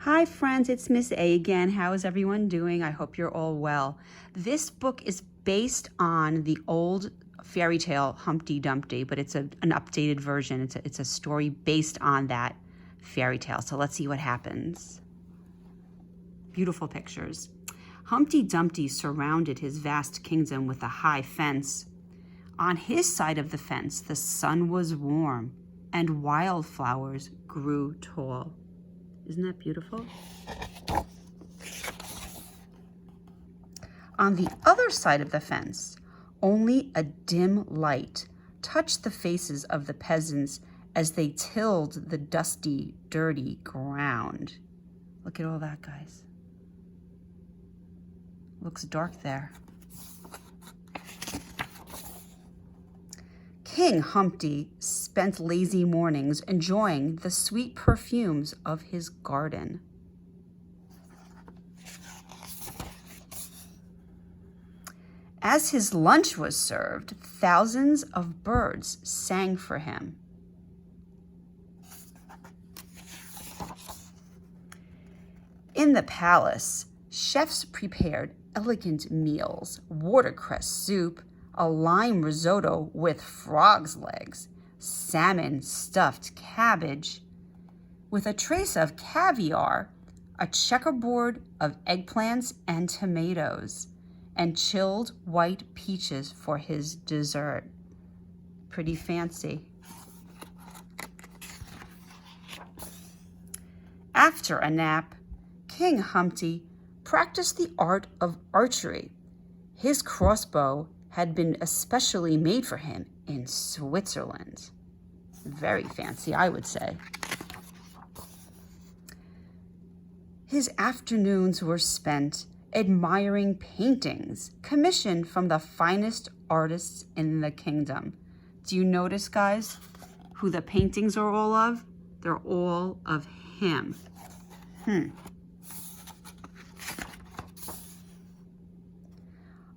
Hi friends, it's Miss A again. How is everyone doing? I hope you're all well. This book is based on the old fairy tale Humpty Dumpty, but it's an updated version. It's a story based on that fairy tale. So let's see what happens. Beautiful pictures. Humpty Dumpty surrounded his vast kingdom with a high fence. On his side of the fence, the sun was warm and wildflowers grew tall. Isn't that beautiful? On the other side of the fence, only a dim light touched the faces of the peasants as they tilled the dusty, dirty ground. Look at all that, guys. Looks dark there. King Humpty spent lazy mornings enjoying the sweet perfumes of his garden. As his lunch was served, thousands of birds sang for him. In the palace, chefs prepared elegant meals, watercress soup, a lime risotto with frog's legs, salmon stuffed cabbage, with a trace of caviar, a checkerboard of eggplants and tomatoes, and chilled white peaches for his dessert. Pretty fancy. After a nap, King Humpty practiced the art of archery. His crossbow had been especially made for him in Switzerland. Very fancy, I would say. His afternoons were spent admiring paintings commissioned from the finest artists in the kingdom. Do you notice, guys, who the paintings are all of? They're all of him.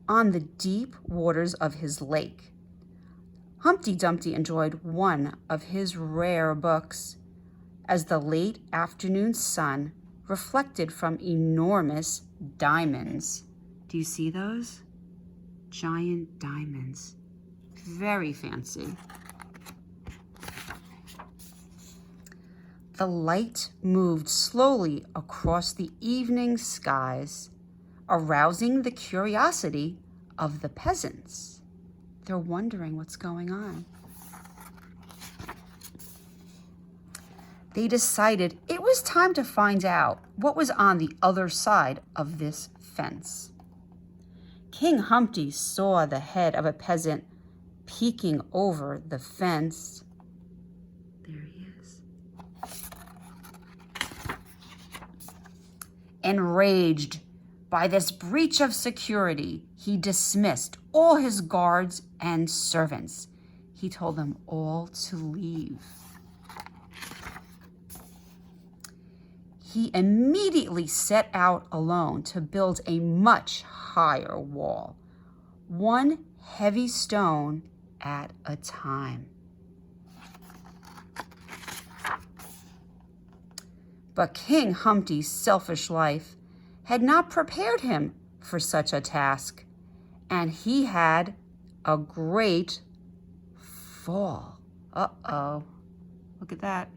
On the deep waters of his lake, Humpty Dumpty enjoyed one of his rare books as the late afternoon sun reflected from enormous diamonds. Do you see those? Giant diamonds. Very fancy. The light moved slowly across the evening skies, arousing the curiosity of the peasants. They're wondering what's going on. They decided it was time to find out what was on the other side of this fence. King Humpty saw the head of a peasant peeking over the fence. There he is. Enraged by this breach of security, he dismissed all his guards and servants. He told them all to leave. He immediately set out alone to build a much higher wall, one heavy stone at a time. But King Humpty's selfish life had not prepared him for such a task, and he had a great fall. Uh-oh. Look at that.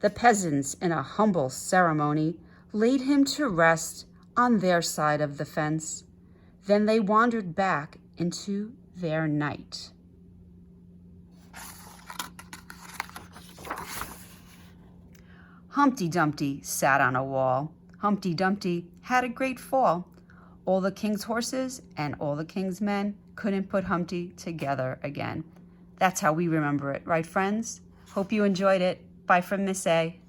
The peasants, in a humble ceremony, laid him to rest on their side of the fence. Then they wandered back into their night. Humpty Dumpty sat on a wall. Humpty Dumpty had a great fall. All the king's horses and all the king's men couldn't put Humpty together again. That's how we remember it, right, friends? Hope you enjoyed it. Bye from Miss A.